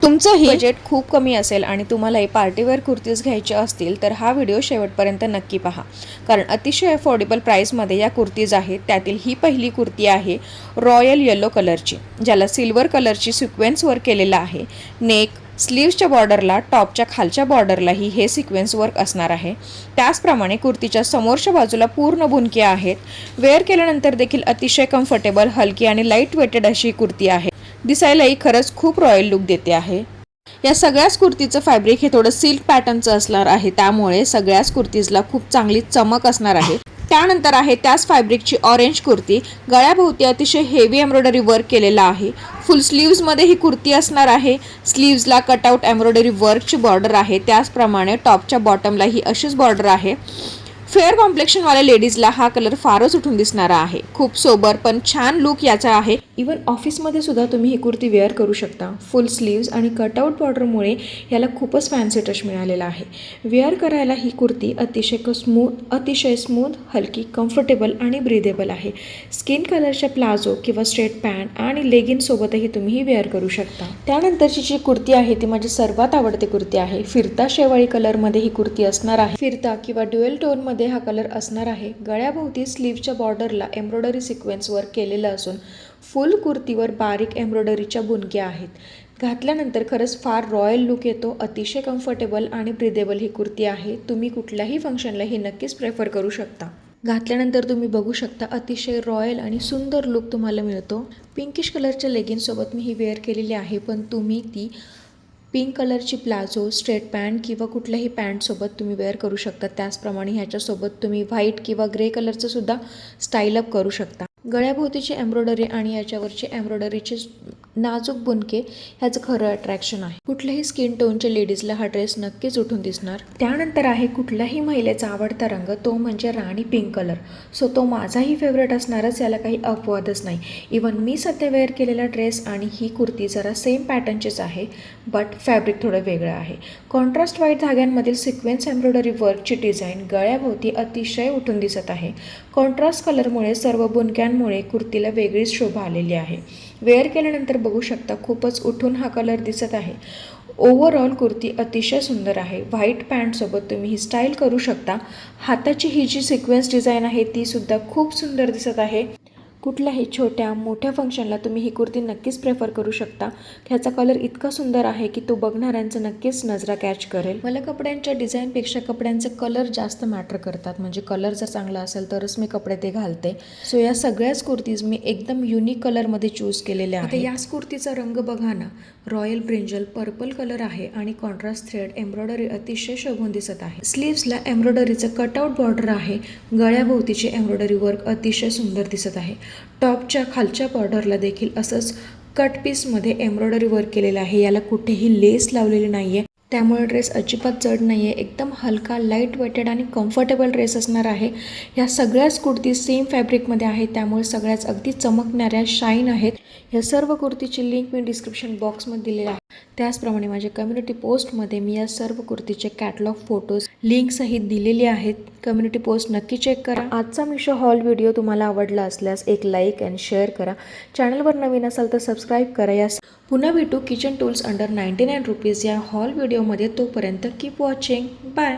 तुमचंही बजेट खूप कमी असेल आणि तुम्हालाही पार्टीवेअर कुर्तीज घ्यायचे असतील तर हा व्हिडिओ शेवटपर्यंत नक्की पहा, कारण अतिशय अफोर्डेबल प्राईसमध्ये या कुर्तीज आहेत. त्यातील ही पहिली कुर्ती आहे रॉयल येलो कलरची, ज्याला सिल्वर कलरची सिक्वेन्स वर्क केलेला आहे. नेक, स्लीव्सच्या बॉर्डरला, टॉपच्या खालच्या बॉर्डरलाही हे सिक्वेन्स वर्क असणार आहे. त्याचप्रमाणे कुर्तीच्या समोरच्या बाजूला पूर्ण बुनके आहेत. वेअर केल्यानंतर देखील अतिशय कम्फर्टेबल, हलकी आणि लाईट वेटेड अशी ही कुर्ती आहे. दिसायलाही खरंच खूप रॉयल लुक देते आहे. या सगळ्याच कुर्तीचं फॅब्रिक हे थोडं सिल्क पॅटर्नचं असणार आहे, त्यामुळे सगळ्याच कुर्तीजला खूप चांगली चमक असणार आहे. त्यानंतर आहे त्याच फॅब्रिकची ऑरेंज कुर्ती. गळ्याभोवती अतिशय हेवी एम्ब्रॉयडरी वर्क केलेला आहे. फुल स्लीव्समध्ये ही कुर्ती असणार आहे. स्लीव्सला कटआउट एम्ब्रॉयडरी वर्कची बॉर्डर आहे. त्याचप्रमाणे टॉपच्या बॉटमला ही अशीच बॉर्डर आहे. फेअर कॉम्प्लेक्शनवाल्या लेडीजला हा कलर फारच उठून दिसणारा आहे. खूप सोबर पण छान लुक याचा आहे. इवन ऑफिसमध्ये सुद्धा तुम्ही ही कुर्ती वेअर करू शकता. फुल स्लीव्स आणि कटआउट बॉर्डरमुळे याला खूपच फॅन्सी टच मिळालेला आहे. वेअर करायला ही कुर्ती अतिशय स्मूथ, हलकी, कम्फर्टेबल आणि ब्रीदेबल आहे. स्किन कलरच्या प्लाझो किंवा स्ट्रेट पॅन्ट आणि लेगिन्ससोबतही तुम्ही ही वेअर करू शकता. त्यानंतरची जी कुर्ती आहे ती माझी सर्वात आवडती कुर्ती आहे. फिरता शेवाळी कलरमध्ये ही कुर्ती असणार आहे. फिरता किंवा ड्युएल टोनमध्ये हा कलर असणार आहे. गळ्याभोवती स्लीव्हच्या बॉर्डरला एम्ब्रॉयडरी सिक्वेन्स वर्क केलेलं असून फुल कुर्तीवर बारीक एम्ब्रॉयडरीच्या बुनक्या आहेत. घातल्यानंतर खरंच फार रॉयल लुक येतो. अतिशय कम्फर्टेबल आणि ब्रीदेबल ही कुर्ती आहे. तुम्ही कुठल्याही फंक्शनला ही नक्कीच प्रेफर करू शकता. घातल्यानंतर तुम्ही बघू शकता अतिशय रॉयल आणि सुंदर लुक तुम्हाला मिळतो. पिंकिश कलरच्या लेगिन्ससोबत मी ही वेअर केलेली आहे, पण तुम्ही ती पिंक कलरची प्लाझो, स्ट्रेट पॅन्ट किंवा कुठल्याही पॅन्टसोबत तुम्ही वेअर करू शकता. त्याचप्रमाणे ह्याच्यासोबत तुम्ही व्हाईट किंवा ग्रे कलरचं सुद्धा स्टाईल अप करू शकता. गळ्याभोवतीची एम्ब्रॉयडरी आणि याच्यावरचे एम्ब्रॉयडरीचे नाजूक बुनके ह्याचं खरं अट्रॅक्शन आहे. कुठल्याही स्किन टोनच्या लेडीजला हा ड्रेस नक्कीच उठून दिसणार. त्यानंतर आहे कुठल्याही महिलेचा आवडता रंग, तो म्हणजे राणी पिंक कलर. सो तो माझाही फेवरेट असणारच, याला काही अपवादच नाही. इवन मी सध्या वेअर केलेला ड्रेस आणि ही कुर्ती जरा सेम पॅटर्नचीच आहे, बट फॅब्रिक थोडं वेगळं आहे. कॉन्ट्रास्ट व्हाईट धाग्यांमधील सिक्वेन्स एम्ब्रॉयडरी वर्कची डिझाईन गळ्याभोवती अतिशय उठून दिसत आहे. कॉन्ट्रास्ट कलरमुळे सर्व बुनक्यांमुळे कुर्तीला वेगळीच शोभा आलेली आहे. वेअर केल्यानंतर बघू शकता खूपच उठून हा कलर दिसत आहे. ओव्हरऑल कुर्ती अतिशय सुंदर आहे. व्हाईट पॅन्टसोबत तुम्ही ही स्टाईल करू शकता. हाताची ही जी सिक्वेन्स डिझाईन आहे ती सुद्धा खूप सुंदर दिसत आहे. कुठल्याही छोट्या मोठ्या फंक्शनला तुम्ही ही कुर्ती नक्कीच प्रेफर करू शकता. ह्याचा कलर इतका सुंदर आहे की तो बघणाऱ्यांचं नक्कीच नजरा कॅच करेल. मला कपड्यांच्या डिझाईनपेक्षा कपड्यांचे कलर जास्त मॅटर करतात. म्हणजे कलर जर चांगला असेल तरच मी कपडे ते घालते. सो या सगळ्याच कुर्तीज मी एकदम युनिक कलरमध्ये चूज केलेल्या आहेत. आता याच कुर्तीचा रंग बघा ना, रॉयल ब्रिंजल पर्पल कलर आहे आणि कॉन्ट्रास्ट थ्रेड एम्ब्रॉयडरी अतिशय शोभून दिसत आहे. स्लीव्सला एम्ब्रॉयडरीचं कटआउट बॉर्डर आहे. गळ्याभोवतीची एम्ब्रॉयडरी वर्क अतिशय सुंदर दिसत आहे. टॉपच्या खालच्या बॉर्डरला देखील असंच कट पीसमध्ये एम्ब्रॉयडरी वर्क केलेलं आहे. याला कुठेही लेस लावलेली नाही आहे, त्यामुळे ड्रेस अजिबात जड नाही आहे. एकदम हलका, लाईट वेटेड आणि कम्फर्टेबल ड्रेस असणार आहे. या सगळ्याच कुर्ती सेम फॅब्रिकमध्ये आहेत, त्यामुळे सगळ्याच अगदी चमकणाऱ्या, शाईन आहेत. या सर्व कुर्तीची लिंक मी डिस्क्रिप्शन बॉक्समध्ये दिलेली आहे. त्याचप्रमाणे माझ्या कम्युनिटी पोस्टमध्ये मी या सर्व कुर्तीचे कॅटलॉग फोटोज लिंकसहित दिलेली आहेत. कम्युनिटी पोस्ट नक्की चेक करा. आजचा मिशो हॉल व्हिडिओ तुम्हाला आवडला असल्यास एक लाईक अँड शेअर करा. चॅनलवर नवीन असाल तर सबस्क्राईब करा. पुन्हा भेटू किचन टूल्स अंडर 99 रुपीज या हॉल व्हिडिओमध्ये. तोपर्यंत कीप वॉचिंग. बाय.